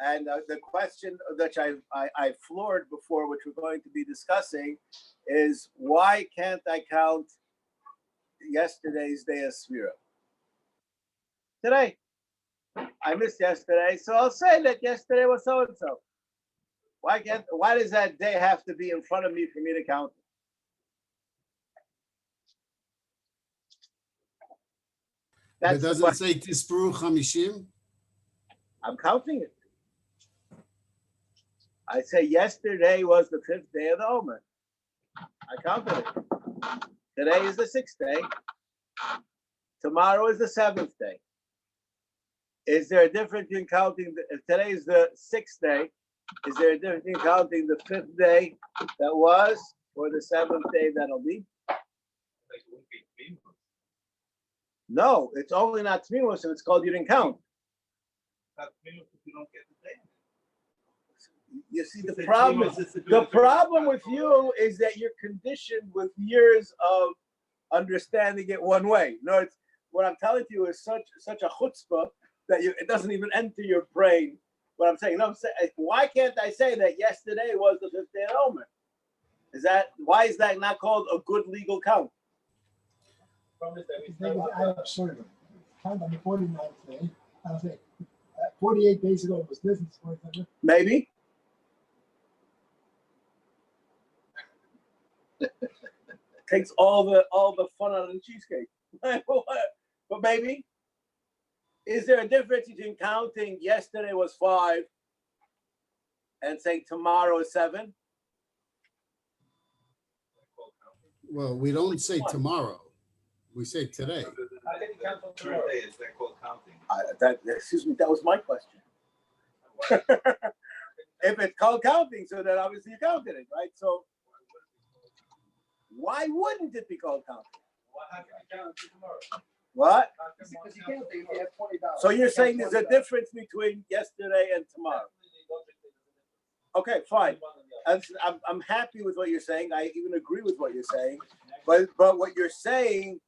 And the question that I floored before, which we're going to be discussing, is why can't I count yesterday's day of Sefira? Today. I missed yesterday, so I'll say that yesterday was so and so. Why does that day have to be in front of me for me to count it? It doesn't say Tisperu Chamishim. I'm counting it. I say yesterday was the 5th day of the HaOmer. I counted it. Today is the 6th day. Tomorrow is the 7th day. Is there a difference in counting? If today is the 6th day, is there a difference in counting the 5th day that was or the 7th day that'll be? No, it's only not Tmimus if it's called you didn't count. You see, the problem with you is that you're conditioned with years of understanding it one way. No, it's what I'm telling you is such a chutzpah that it doesn't even enter your brain. What I'm saying, why can't I say that yesterday was the 5th day of HaOmer? Why is that not called a good legal count? Sorry, count on the 49th day. I think 48 days ago was this. Maybe. Takes all the fun out of the cheesecake. But maybe. Is there a difference between counting yesterday was 5 and saying tomorrow is 7? Well, we don't say tomorrow. We say today. Is that called counting? Excuse me, that was my question. If it's called counting, so then obviously you counted it, right? So why wouldn't it be called counting? What? So you're saying there's a difference between yesterday and tomorrow? Okay, fine. I'm happy with what you're saying. I even agree with what you're saying. But what you're saying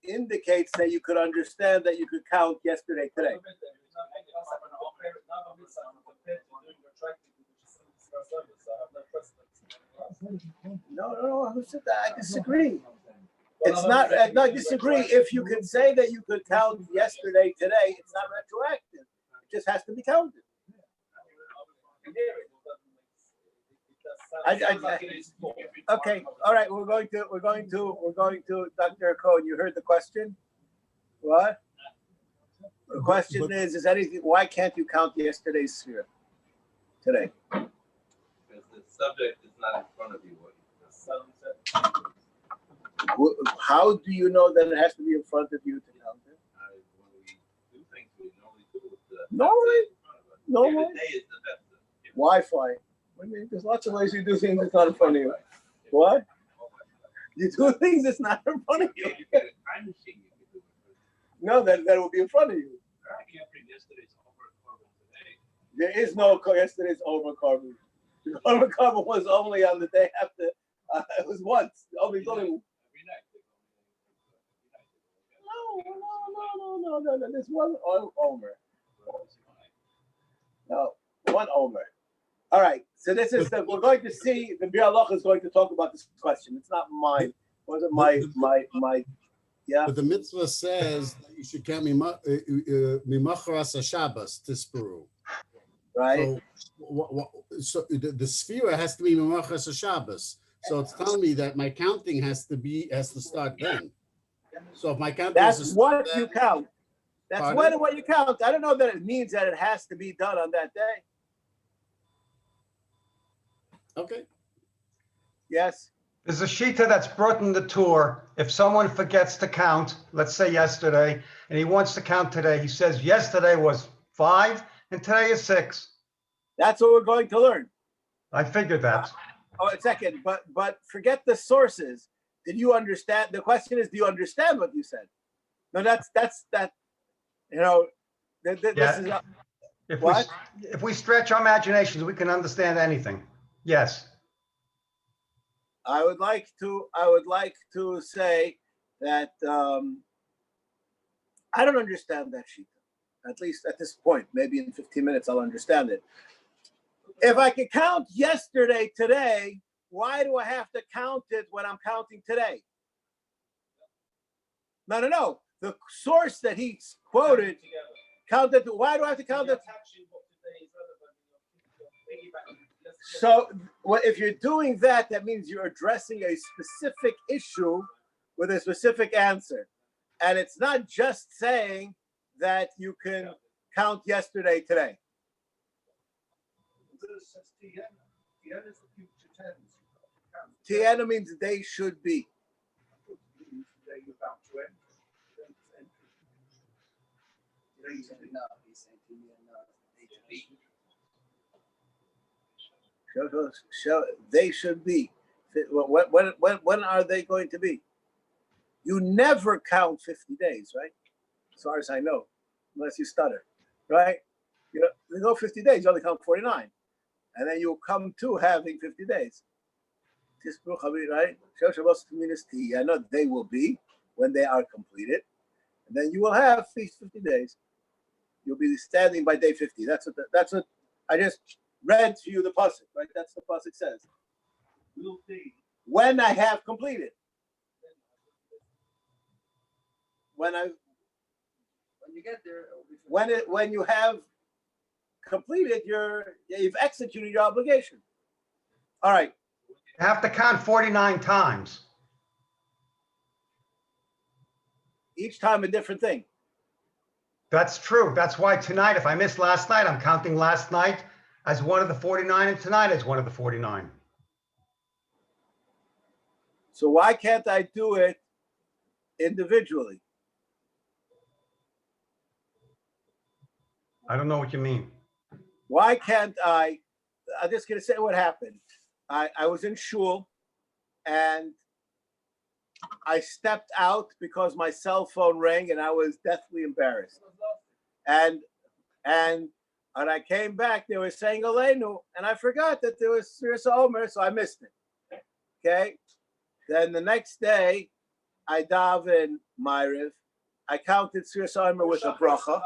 indicates that you could understand that you could count yesterday, today. No. Who said that? I disagree. It's not. No, I disagree. If you could say that you could count yesterday, today, it's not retroactive. It just has to be counted. Okay. All right. We're going to Dr. Cohen. You heard the question. What? The question is anything? Why can't you count yesterday's sphere today? Because the subject is not in front of you. How do you know that it has to be in front of you to count it? When we do things, we normally do with the Normally. Every day is the best. Wi-Fi. I mean, there's lots of ways you do things that's not in front of you. What? You do things that's not in front of you. You get a time machine. You can do it. No, that will be in front of you. I can't bring yesterday's over today. There is no yesterday's over carbon. The over carbon was only on the day after. It was once. Only. Every night. No. There's one HaOmer. No, one HaOmer. All right. So this is we're going to see the Bir Halacha is going to talk about this question. It's not mine. Was it my? Yeah. But the mitzvah says that you should count mimacharas Shabbos tisperu. Right. So the Sefira has to be mimacharas Shabbos. So it's telling me that my counting has to start then. So if my counting that's what you count. That's what you count. I don't know that it means that it has to be done on that day. Okay. Yes. There's a shita that's brought in the tour. If someone forgets to count, let's say yesterday, and he wants to count today, he says yesterday was 5 and today is 6. That's what we're going to learn. I figured that. A second, but forget the sources. Did you understand? The question is, do you understand what you said? No, that's that. You know, this is if we stretch our imaginations, we can understand anything. Yes. I would like to say that I don't understand that shita. At least at this point. Maybe in 15 minutes I'll understand it. If I could count yesterday, today, why do I have to count it when I'm counting today? No. The source that he quoted counted. Why do I have to count it? So, if you're doing that, that means you're addressing a specific issue with a specific answer. And it's not just saying that you can count yesterday, today. Tiana means they should be. They should be. When are they going to be? You never count 50 days, right? As far as I know, unless you stutter, right? You go 50 days, you only count 49. And then you come to having 50 days. Right? I know they will be when they are completed. And then you will have 50 days. You'll be standing by day 50. That's what I just read to you the pasuk, right? That's the pasuk says. Will be when I have completed. When you get there, when you have completed you've executed your obligation. All right. You have to count 49 times. Each time a different thing. That's true. That's why tonight, if I missed last night, I'm counting last night as one of the 49 and tonight as one of the 49. So why can't I do it individually? I don't know what you mean. Why can't I'm just going to say what happened. I was in shul and I stepped out because my cell phone rang and I was deathly embarrassed. And I came back, they were saying Aleinu, and I forgot that there was Sefiras HaOmer, so I missed it. Okay? Then the next day, I daven Ma'ariv. I counted Sefiras HaOmer with a bracha.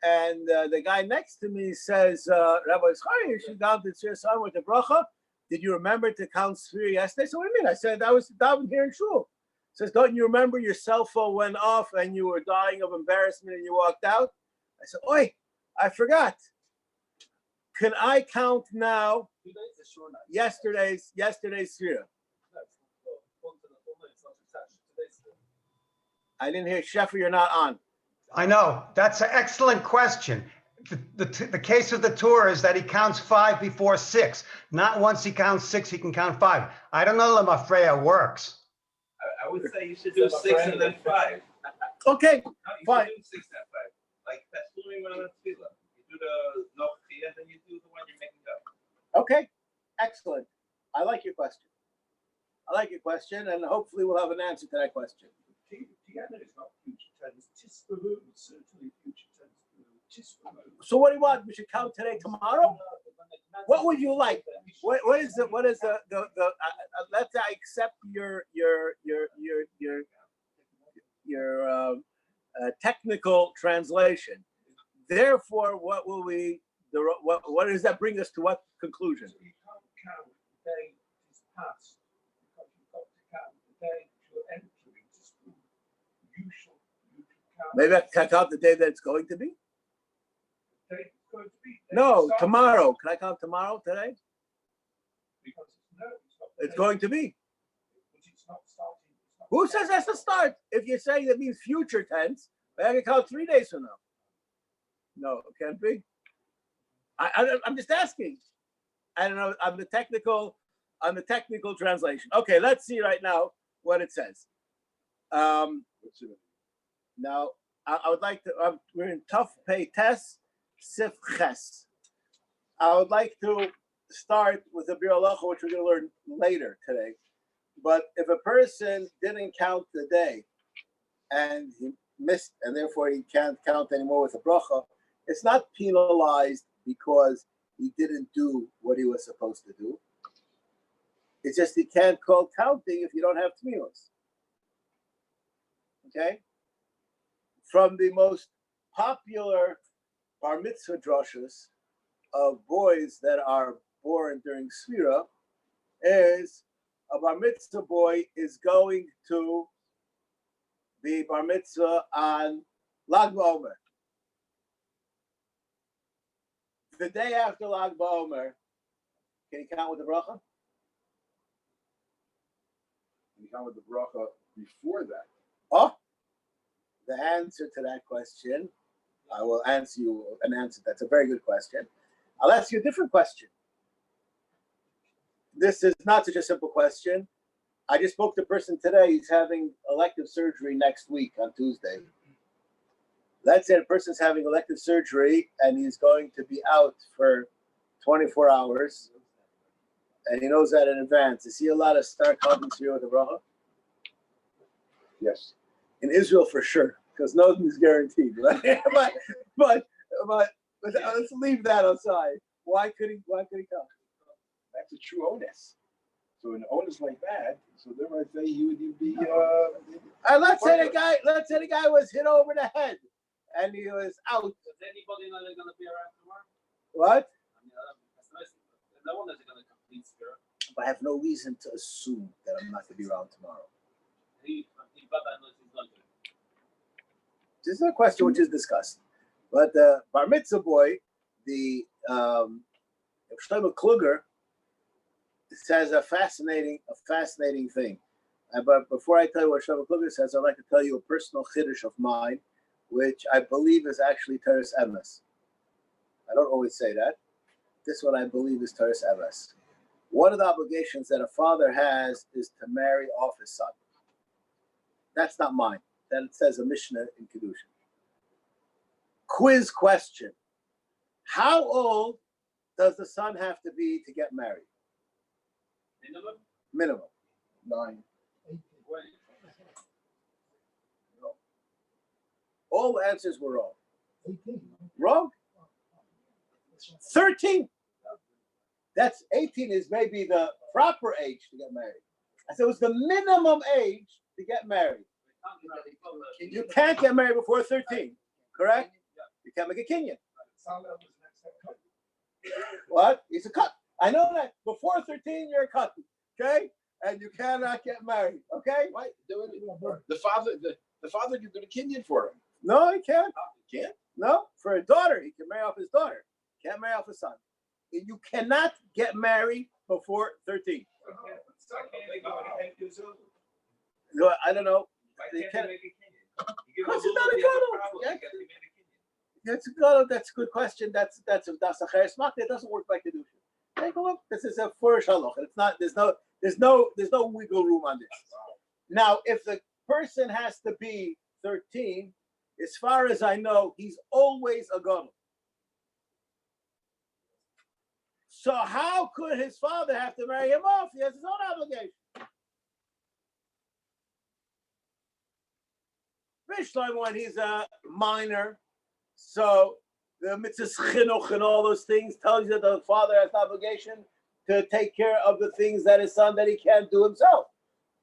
And the guy next to me says, Rabbi Yitzchak, you should count Sefiras HaOmer with a bracha. Did you remember to count Sfira yesterday? So what do you mean? I said, I was davening here in shul. Says, don't you remember your cell phone went off and you were dying of embarrassment and you walked out? I said, oi, I forgot. Can I count now yesterday's Sfira? I didn't hear, Sheffer, you're not on. I know. That's an excellent question. The case of the tour is that he counts 5 before 6. Not once he counts 6, he can count 5. I don't know if Lamafreya works. I would say you should do 6 and then 5. Okay, No, you fine. should do 6 and 5. Like that's doing one of the tefillah. You do the nochti and then you do the one you're making up. Okay, excellent. I like your question, and hopefully we'll have an answer to that question. Tiana is not future tense. Tisparu is certainly future tense. So what do you want? We should count today, tomorrow? What would you like? What is the let's accept your technical translation. Therefore, what will we? What does that bring us to? What conclusion? So you can't count the day is past because you've got to count the day you're entering. You should count. Maybe I can count the day that it's going to be. The day it's going to be. No, tomorrow. Can I count tomorrow? Today? Because it's not. It's going to be. But it's not starting. Who says that's the start? If you're saying that means future tense, I can count 3 days from now. No, it can't be. I'm just asking. I don't know. I'm the technical translation. Okay, let's see right now what it says. Now, I would like to. We're in Tuf Pei Tes Sif Ches. I would like to start with the Bir Halacha, which we're going to learn later today. But if a person didn't count the day and he missed, and therefore he can't count anymore with a bracha, it's not penalized because he didn't do what he was supposed to do. It's just he can't call counting if you don't have tmilos. Okay? from the most popular bar mitzvah drushes of boys that are born during Sefira is a bar mitzvah boy is going to the bar mitzvah on Lag BaOmer. The day after Lag BaOmer, can you count with the bracha? You count with the bracha before that. Oh, the answer to that question, I will answer you an answer. That's a very good question. I'll ask you a different question. This is not such a simple question. I just spoke to a person today. He's having elective surgery next week on Tuesday. Let's say a person's having elective surgery and he's going to be out for 24 hours. And he knows that in advance. Is he allowed to start carbon Sefira with the bracha? Yes. In Israel, for sure, because nothing is guaranteed, right? but let's leave that aside. Why could he come? That's a true onus. So an onus like that, so then I say he would be. Let's say the guy was hit over the head, and he was out. Does anybody know they're going to be around tomorrow? What? I mean, no one knows they're going to complete Sefira. But I have no reason to assume that I'm not going to be around tomorrow. This is a question which is discussed. But the bar mitzvah boy, the Shlomo Kluger says a fascinating thing. But before I tell you what Shlomo Kluger says, I'd like to tell you a personal chiddush of mine, which I believe is actually Teres Emes. I don't always say that. This one I believe is Teres Emes. One of the obligations that a father has is to marry off his son. That's not mine. That says a Mishnah in Kedushin. Quiz question. How old does the son have to be to get married? Minimum. 9. All the answers were wrong. 18. Wrong? 13. That's 18 is maybe the proper age to get married. I said it was the minimum age to get married. You can't get married before 13, correct? You can't make a kinyan. What? It's a cut. I know that. Before 13, you're a cut, okay? And you cannot get married, okay? Why? The father can do the kinyan for him. No, he can't. He can't? No, for a daughter, he can marry off his daughter. Can't marry off his son. You cannot get married before 13. No, I don't know. They can't. That's a good question. That's a chayer smach. It doesn't work like Kedushin. Take a look. This is a furish halacha. It's not. There's no wiggle room on this. Now, if the person has to be 13, as far as I know, he's always a gadol. So how could his father have to marry him off? He has his own obligation. Bishlam, when he's a minor, so the mitzvah chinuch and all those things tells you that the father has an obligation to take care of the things that his son that he can't do himself.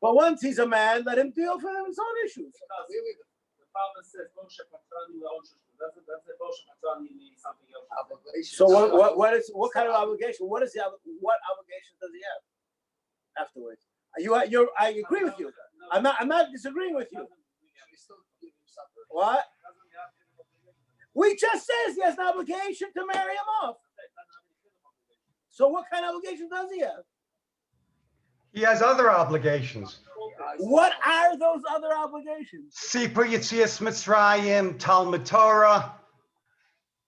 But once he's a man, let him deal with his own issues. The father says, So what kind of obligation? What obligation does he have afterwards? I agree with you. I'm not disagreeing with you. What? We just says he has an obligation to marry him off. So what kind of obligation does he have? He has other obligations. What are those other obligations? Sipur Yitzias Mitzrayim, Talmud Torah.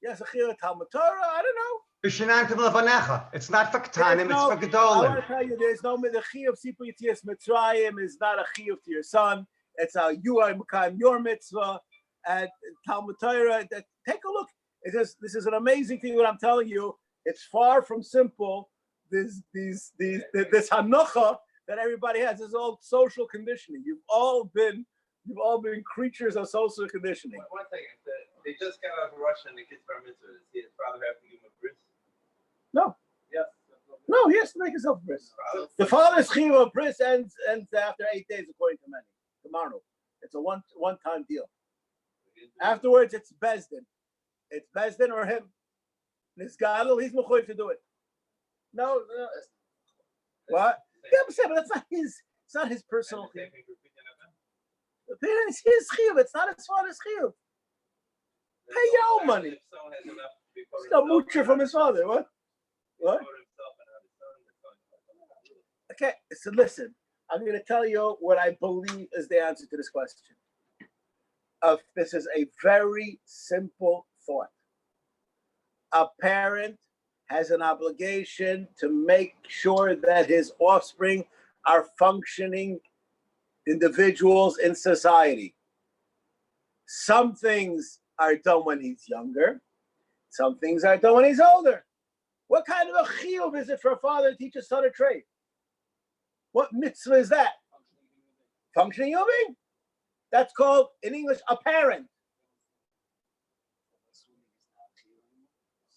Yes, Talmud Torah. I don't know. B'shinantim levanecha. It's not for Ketanim, it's for I want Gedolim. to tell you, there's no the chi of Sipur Yitzias Mitzrayim is not a chi of to your son. It's a you are Mekayim your mitzvah and Talmud Torah. Take a look. This is an amazing thing. What I'm telling you, it's far from simple. This hanocha that everybody has is all social conditioning. You've all been creatures of social conditioning. One thing, they just got out of Russia and the kid's bar mitzvah. Does his father have to give him a bris? No. Yes. No, he has to make himself a bris. The father's chiyuv of bris ends after 8 days, according to many. Tomorrow, it's a one-time deal. He didn't Afterwards, it's Bezdin. It's Bezdin or him. Nisgadol, he's mechuyev to do it. No. What? Yeah, but that's not his. It's not his personal chiyuv. It's his chiyuv. It's not his father's chiyuv. Pay your own money. He's got moocher from his father. What? Okay, so listen. I'm going to tell you what I believe is the answer to this question. This is a very simple thought. A parent has an obligation to make sure that his offspring are functioning individuals in society. Some things are done when he's younger. Some things are done when he's older. What kind of a chiyuv is it for a father to teach his son a trade? What mitzvah is that? Functioning human being. That's called, in English, a parent.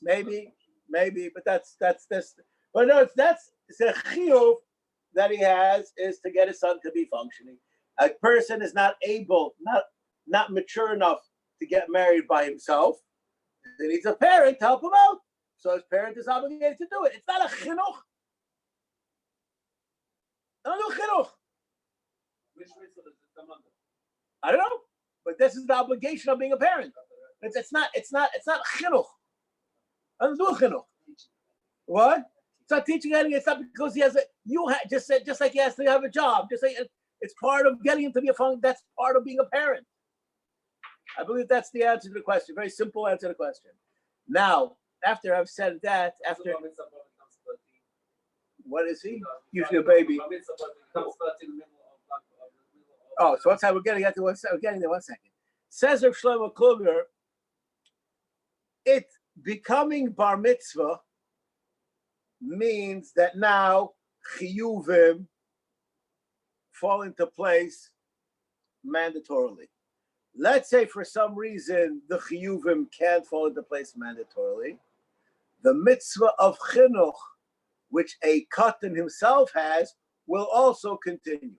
Maybe, but that's this. But no, that's a chiyuv that he has is to get his son to be functioning. A person is not able, not mature enough to get married by himself. He needs a parent to help him out. So his parent is obligated to do it. It's not a chinuch. I don't know chinuch. Which mitzvah does it come under? I don't know, but this is the obligation of being a parent. It's not chinuch. I don't do chinuch. What? It's not teaching anything. It's not because he has just like he has to have a job. Just like it's part of getting him to be a father. That's part of being a parent. I believe that's the answer to the question. Very simple answer to the question. Now, after I've said that, what is he? Usually a baby. Oh, so we're getting there 1 second. Says Rav Shlomo Kluger, it becoming bar mitzvah means that now chiyuvim fall into place mandatorily. Let's say for some reason the chiyuvim can't fall into place mandatorily. The mitzvah of chinuch, which a katan himself has, will also continue.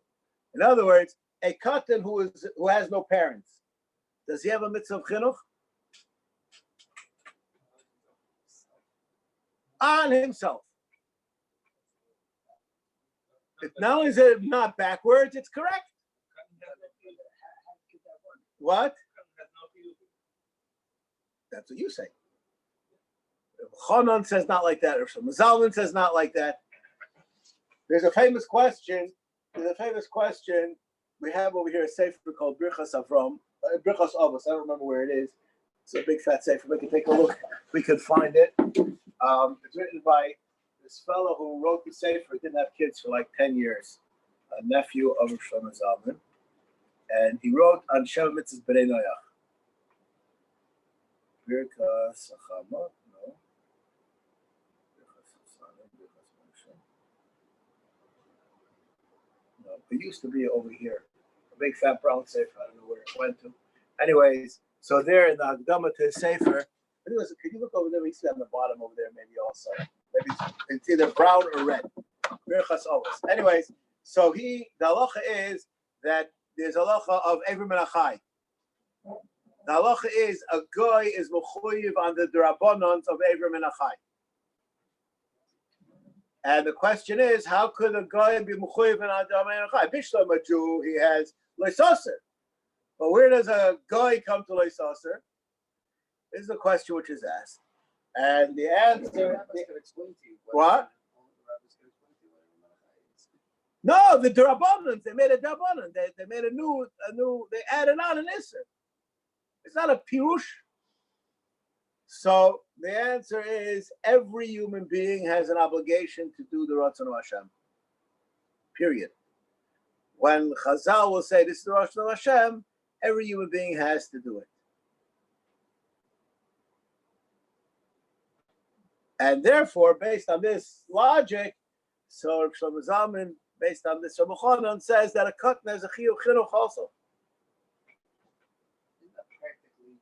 In other words, a katan who has no parents, does he have a mitzvah of chinuch? On himself. Not only is it not backwards, it's correct. What? That's what you say. Chanan says not like that. Or Zalman says not like that. There's a famous question. We have over here a sefer called Birchas Avram, Birchas Avos. I don't remember where it is. It's a big fat sefer. We can take a look. We can find it. It's written by this fellow who wrote the sefer. Didn't have kids for like 10 years. A nephew of Shlomo Zalman. And he wrote on Sheva Mitzvahs B'nai Noach. Birchas Achama, no. No, it used to be over here. A big fat brown sefer. I don't know where it went to. Anyways, so there in the Hagdama to his sefer, anyways, could you look over there? We see on the bottom over there, maybe also. Maybe it's either brown or red. Birchas Avos. Anyways, so the halacha is that there's a halacha of Evrim and Achai. The halacha is a guy is mechuyev on the drabbanans of Evrim and Achai. And the question is, how could a guy be mechuyev on Drabbanan and Achai? Bishlam, a Jew, he has leisaser. But where does a guy come to leisaser? This is the question which is asked. And the answer, what? No, the Drabanans, they made a Drabanan. They made a new, they added on an Isser. It's not a Pirush. So the answer is every human being has an obligation to do the Ratzon Hashem. Period. When Chazal will say this is the Ratzon Hashem, every human being has to do it. And therefore, based on this logic, so Shlomo Zalman, based on this, Rabbi Chanan says that a katan has a chiyuv chinuch also. Isn't that practically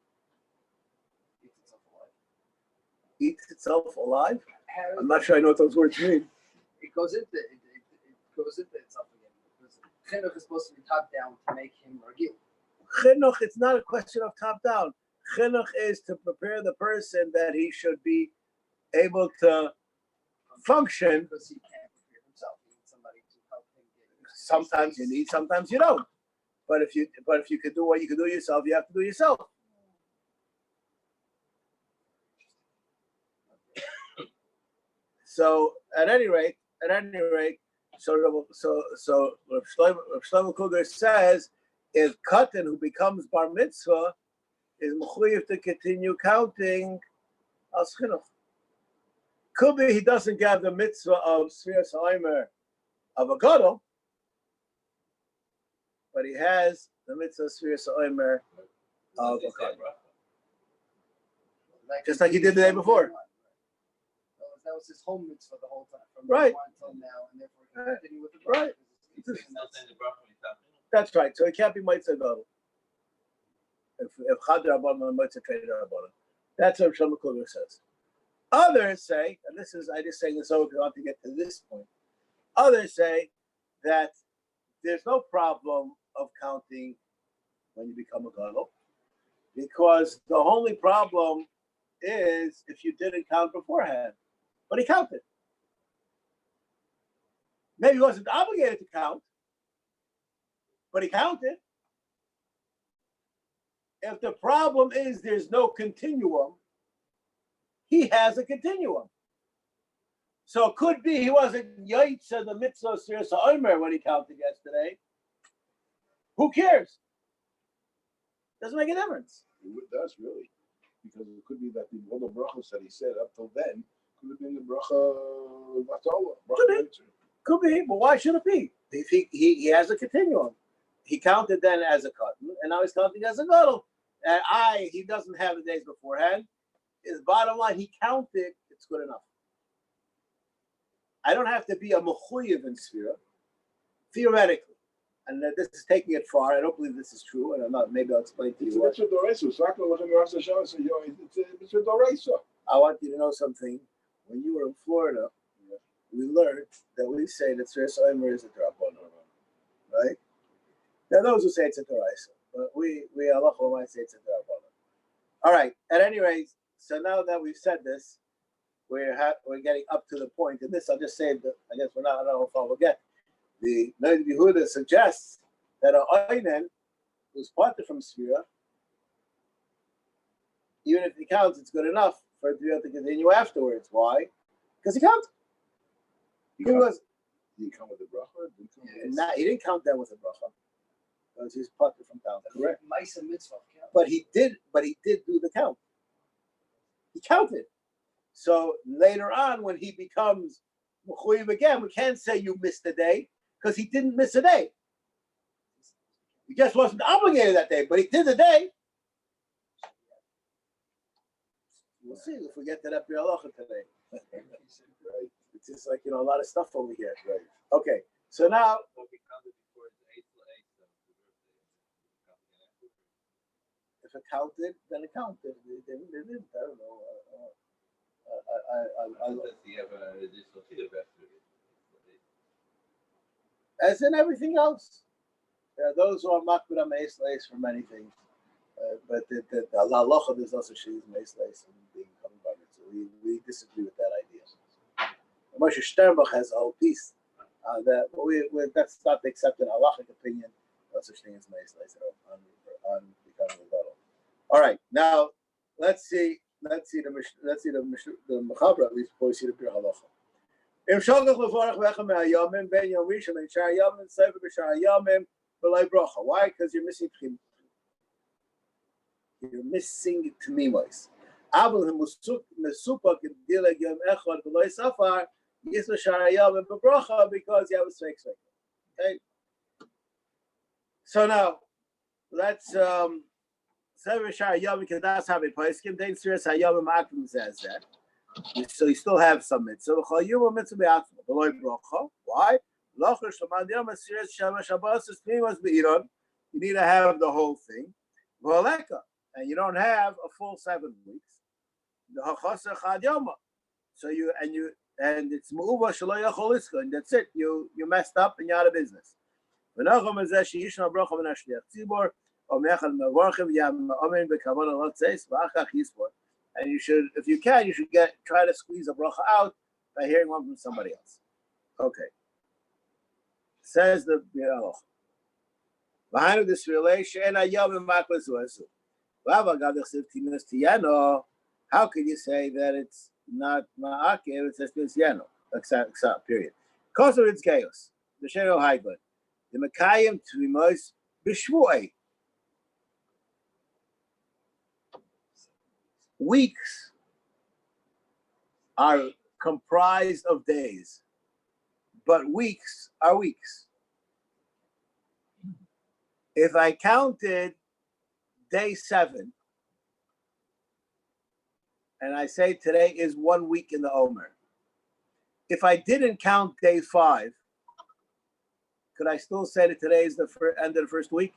Eats itself alive? I'm not sure I know what those words mean. It goes into itself again. Because chinuch is supposed to be top down to make him ragil. Chinuch, it's not a question of top down. Chinuch is to prepare the person that he should be able to function. Because he can't prepare himself. He needs somebody to help him get. Sometimes you need, sometimes you don't. But if you can do what you can do yourself, you have to do yourself. So at any rate, so Shlomo Kluger says, if Katan who becomes bar mitzvah is mechuyev to continue counting as chinuch. Could be he doesn't get the mitzvah of Sefiras HaOmer of a gadol, but he has the mitzvah of Sefiras HaOmer of a gadol, just like he did the day before. That was his home mitzvah the whole time, from Right. until now, and therefore he Right. continued with the Right. That's right. So it can't be mitzvah gadol. If Chad Rabbanan mitzvah trade Rabbanan, that's what Shlomo Kluger says. Others say, and this is I just saying this over because I want to get to this point. Others say that there's no problem of counting when you become a gadol, because the only problem is if you didn't count beforehand. But he counted. Maybe he wasn't obligated to count, but he counted. If the problem is there's no continuum, he has a continuum. So it could be he wasn't yaitza the mitzvah of Sefiras HaOmer when he counted yesterday. Who cares? Doesn't make a difference. It does really, because it could be that the all the brachos that he said up till then could have been the bracha vatola. Could be, but why should it be? If he has a continuum. He counted then as a cotton, and now he's counting as a gadol. And he doesn't have the days beforehand. His bottom line, he counted, it's good enough. I don't have to be a mechuyev in Sefira, theoretically. And this is taking it far. I don't believe this is true, and I'm not. Maybe I'll explain to you why. It's a mitzvah d'oraisa. I want you to know something. When you were in Florida, we learned that we say that Sefiras HaOmer is a drabanan, right? There are those who say it's a d'oraisa, but we halacha might say it's a drabanan. All right. At any rate, so now that we've said this, we're getting up to the point. And this, I'll just say that I guess we're not. I don't know if I'll forget. The Noid Yehuda suggests that a oinen who's parted from Sefira, even if he counts, it's good enough for it to be able to continue afterwards. Why? Because he counted. Did he come with the bracha? He didn't count that with a bracha. Because he's parted from town. Correct. Ma'aseh mitzvah count. But he did do the count. He counted. So later on, when he becomes mechuyev again, we can't say you missed a day because he didn't miss a day. He just wasn't obligated that day, but he did the day. We'll see if we get that up your halacha today. Right. It's just like, a lot of stuff over here. Right. Okay. So now, if it counted, then it counted. They didn't. I don't know. As in everything else, those who are makbid on meis leis for many things, but the halacha there's also she's meis leis and being coming by it. So we disagree with that idea. Moshe Sternbach has a whole piece that that's not the accepted halachic opinion. No such thing as meis leis on becoming a gadol. All right, now let's see the Mechaber at least before we see the Pir Halacha. Im shogach levorach vechem me'ayamim ben yom rishon and shar yamim sefer b'shar yamim b'lay bracha. Why? Because you're missing tchim. You're missing tmimos. Abel mesupak in dileg yom echad b'lay safar yisra shar yamim b'bracha because you have a sveik. Okay. So now let's Sefer Shar Yom Kedas have a place. Kim Dein Sefiras HaYom Akrim says that. So you still have some mitzvah. Chayum mitzvah be'atzma. Beloy bracha. Why? Locher Shamad Yom Sefiras Shabbos Tmimos be'iron. You need to have the whole thing. V'oleka, and you don't have a full 7 weeks. The Hachasa Chad Yoma. So and it's Mu'uva Shelo Yachol Iska, and that's it. You messed up and you're out of business. V'nachom is that she'yishna bracha v'nashliach tzibor. And you should, if you can, you should try to squeeze a bracha out by hearing one from somebody else. Okay. Says the Bialoch. Behind this relation, how can you say that it's not ma'akev? It says tisyano. Except period. Because of its chaos. The shero haiglin. The mekayim trimos b'shvuay. Weeks are comprised of days, but weeks are weeks. If I counted day 7, and I say today is 1 week in the HaOmer, if I didn't count day 5, could I still say that today is the end of the first week?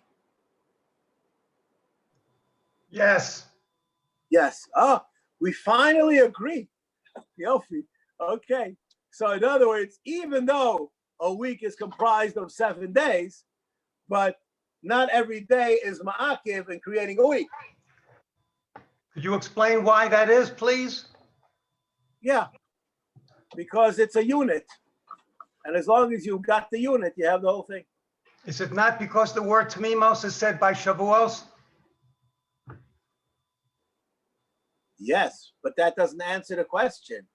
Yes. Yes. Oh, we finally agree. Yofi. Okay. So in other words, even though a week is comprised of 7 days, but not every day is ma'akiv in creating a week. Could you explain why that is, please? Yeah. Because it's a unit. And as long as you've got the unit, you have the whole thing. Is it not because the word Tamimos is said by Shavuos? Yes, but that doesn't answer the question.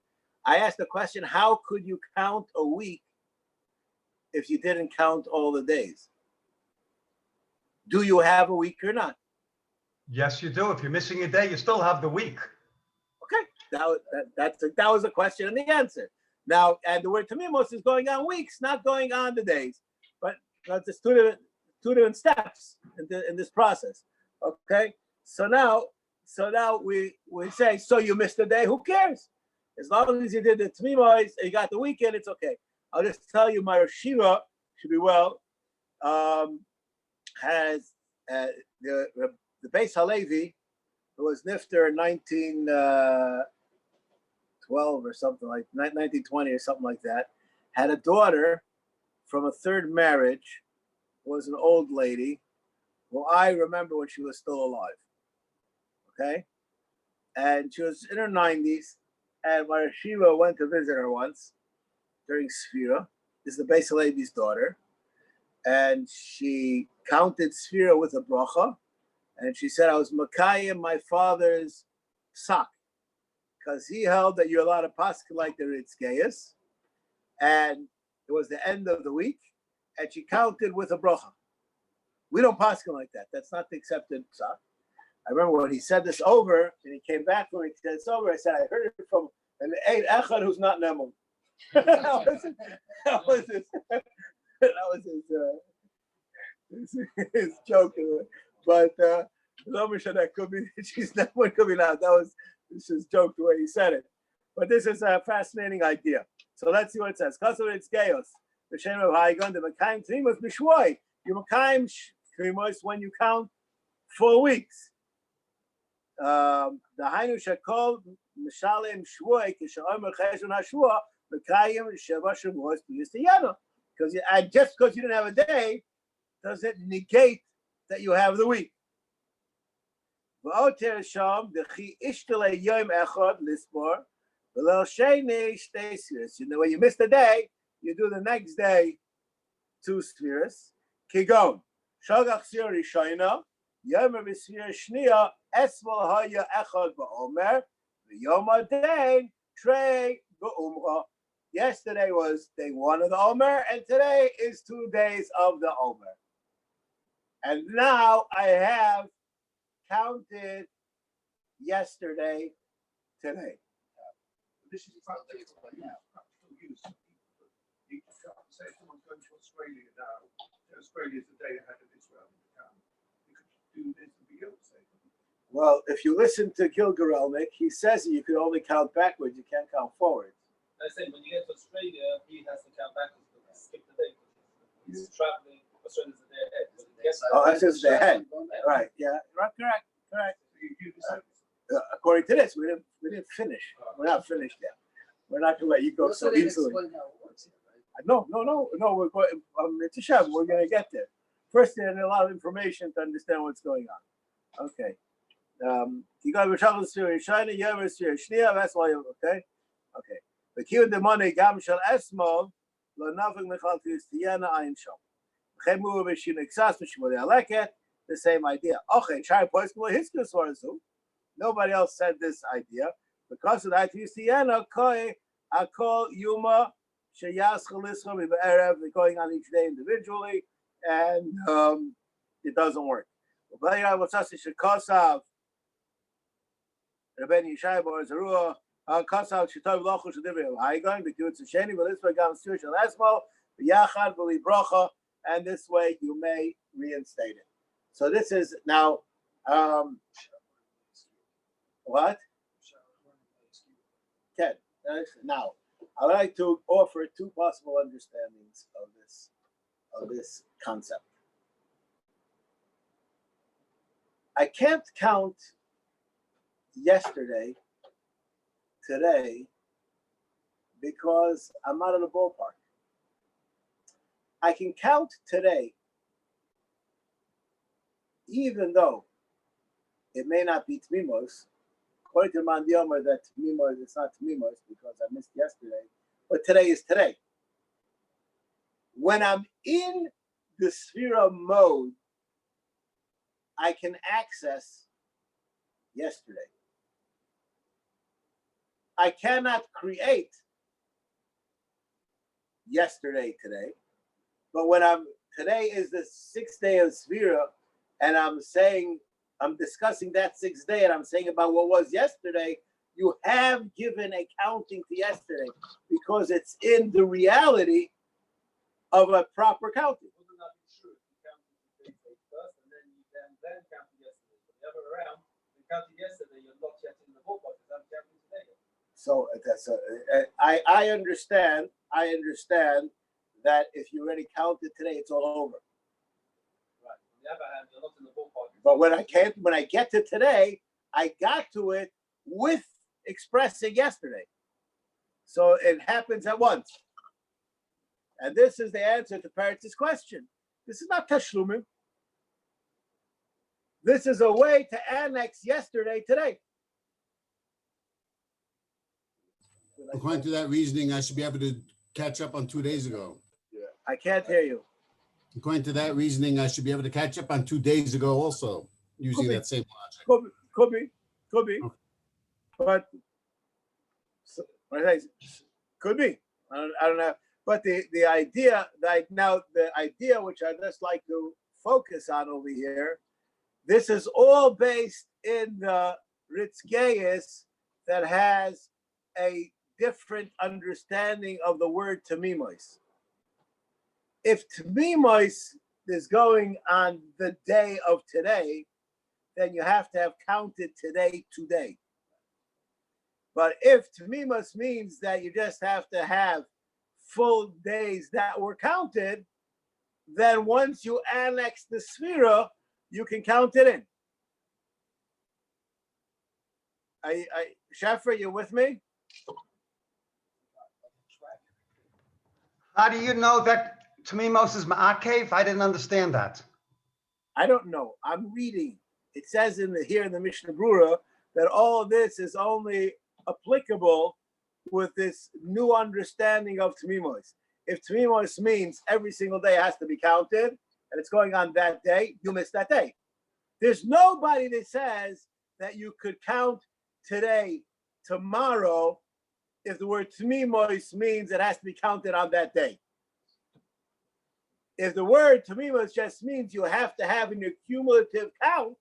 I asked the question, how could you count a week if you didn't count all the days? Do you have a week or not? Yes, you do. If you're missing a day, you still have the week. Okay, that was the question and the answer. Now, and the word tamimos is going on weeks, not going on the days. But that's two different steps in this process. Okay, so now we say, so you missed a day, who cares? As long as you did the tamimos, you got the weekend, it's okay. I'll just tell you, my Rosh Shiva should be well. Has the Beis Halevi, who was nifter in 1912 or something like 1920 or something like that, had a daughter from a third marriage, was an old lady, who I remember when she was still alive. Okay, and she was in her 90s, and my Shiva went to visit her once during Sefira. This is the Beis Halevi's daughter. And she counted Sefira with a bracha, and she said, I was Makayim, my father's sock, because he held that you're allowed to paskin like the Ritzgeis, and it was the end of the week, and she counted with a bracha. We don't paskin like that. That's not the accepted sock. I remember when he said this over, and he came back when he said this over, I said, I heard it from an Eid Echad who's not Nemel. that was his joke, but that could be she's not what could be not. This is joke the way he said it, but this is a fascinating idea. So let's see what it says. Because it's chaos. The shem of Haigon, the Mekayim Trimos B'Shvoi. You Mekayim Trimos when you count 4 weeks. The Hainu Shakol Mishalem Shvoi Kishaomer Cheshon Hashvua Mekayim Sheva Shavuos B'Yistiyano. Because just because you didn't have a day doesn't negate that you have the week. You know, when you miss the day, you do the next day 2 Sefiras. Kigon. Shogach Sefira Rishona. Yomer b'Sefira Shniya. Esmol haya echad ba'omer. V'yom ha'dein trei ba'umra. Yesterday was day 1 of the HaOmer, and today is 2 days of the HaOmer. And now I have counted yesterday, today. This is practical use. You can't say someone's going to Australia now. Australia's the day ahead of Israel. You could do this and be able to say something. Well, if you listen to Gilgarelnik, he says you can only count backwards, you can't count forwards. I say when you get to Australia, he has to count backwards because skip the day. He's traveling. Australia's the day ahead. That's just the head. Right. Yeah. Right. Correct. According to this, we didn't finish. We're not finished yet. We're not going to let you go so easily. No. We're going. It's a Shem. We're going to get there. First, you need a lot of information to understand what's going on. Okay. You got Rishon Siri Shina, Yever Siri Shnia, that's why, okay? Okay. The Q the money, Gam Shal Esmol, Lo Nothing Michal Tiana Ayin Shom. Chemu Vishin Exas, Mishmoli Aleket, the same idea. Okay, Chai Poiskmo Hiskus Warzu. Nobody else said this idea. Because of that, Tiana, Koi, Akol, Yuma, Shayas Chalischa, Erev, they're going on each day individually, and it doesn't work. Rabbi Yishai Bar Zarua, Kasav Shitov Lochu Shadivri. How are you going? The Kibbutz Sheni, but this way Gam Sir Shal Esmo, Yachad V'li Bracha, and this way you may reinstate it. So this is now, what? Ken, now I would like to offer two possible understandings of this concept. I can't count yesterday, today, because I'm not in the ballpark. I can count today, even though it may not be Tmimos. According to HaOmer, that Tmimos, it's not Tmimos because I missed yesterday, but today is today. When I'm in the Sefira mode, I can access yesterday. I cannot create yesterday today, but when today is the 6th day of Sefira, and I'm discussing that 6th day, and I'm saying about what was yesterday, you have given a counting to yesterday because it's in the reality of a proper counting. Wouldn't that be true? You counted the day first, and then you then counted yesterday. But the other way around, you counted yesterday, you're not yet in the ballpark. I'm counting today. So that's I understand. I understand that if you already counted today, it's all over. Right. On the other hand, you're not in the ballpark. But when I get to today, I got to it with expressing yesterday. So it happens at once. And this is the answer to Parrott's question. This is not tashlumim. This is a way to annex yesterday today. According to that reasoning, I should be able to catch up on 2 days ago. I can't hear you. According to that reasoning, I should be able to catch up on 2 days ago also, using that same logic. Could be. Okay. But could be. I don't know. But the idea which I'd just like to focus on over here, this is all based in the Ritzgeis that has a different understanding of the word Tamimois. If Tamimois is going on the day of today, then you have to have counted today. But if Tamimois means that you just have to have full days that were counted, then once you annex the Sefira, you can count it in. Shaffer, you with me? How do you know that Tamimos is Ma'akev? I didn't understand that. I don't know. I'm reading. It says here in the Mishnah Brura that all of this is only applicable with this new understanding of Tamimos. If Tamimos means every single day has to be counted and it's going on that day, you miss that day. There's nobody that says that you could count today, tomorrow, if the word Tamimos means it has to be counted on that day. If the word Tamimos just means you have to have in your cumulative count,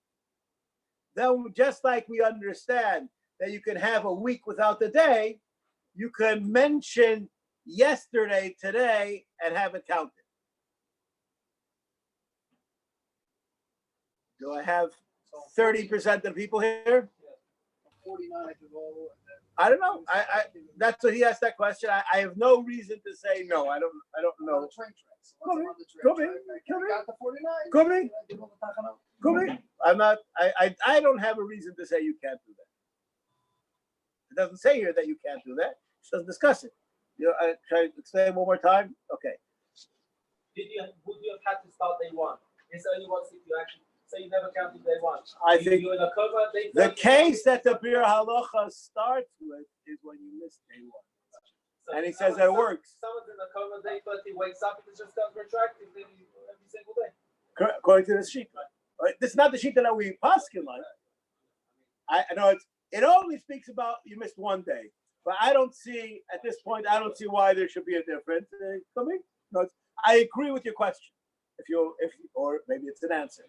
then just like we understand that you can have a week without the day, you can mention yesterday, today, and have it counted. Do I have 30% of the people here? 49 I could go. I don't know. I that's what he asked that question. I have no reason to say no. I don't know. On the train tracks. Once I'm on the train track, I got the 49. Could be. I'm not. I don't have a reason to say you can't do that. It doesn't say here that you can't do that. It doesn't discuss it. Should I explain one more time? Okay. Would you have had to start day one? It's only once if you actually say you never counted day one. I think you're in a coma, day the 30. case that the Bir Halacha starts with is when you miss day one. So And he says that it works. Someone's in a coma, day 30, wakes up, and it just comes retroactively every single day. According to the sheet. This is not the sheet that we paskin like. I know it only speaks about you missed one day, but I don't see at this point. I don't see why there should be a difference. I agree with your question. Or maybe it's an answer.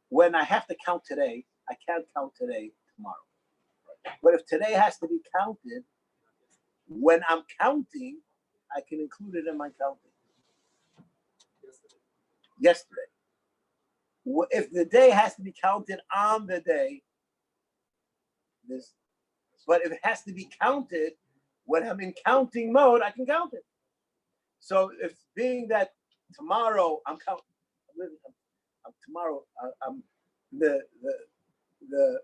When I have to count today, I can't count today tomorrow. But if today has to be counted, when I'm counting, I can include it in my counting. Yesterday. If the day has to be counted on the day, but if it has to be counted when I'm in counting mode, I can count it. So if being that tomorrow I'm counting, I'm the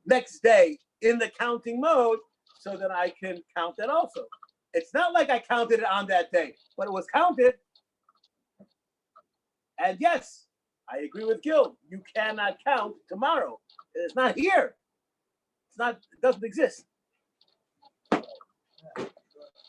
next day in the counting mode, so that I can count that also. It's not like I counted it on that day, but it was counted. And yes, I agree with Gil. You cannot count tomorrow. It's not here. It doesn't exist.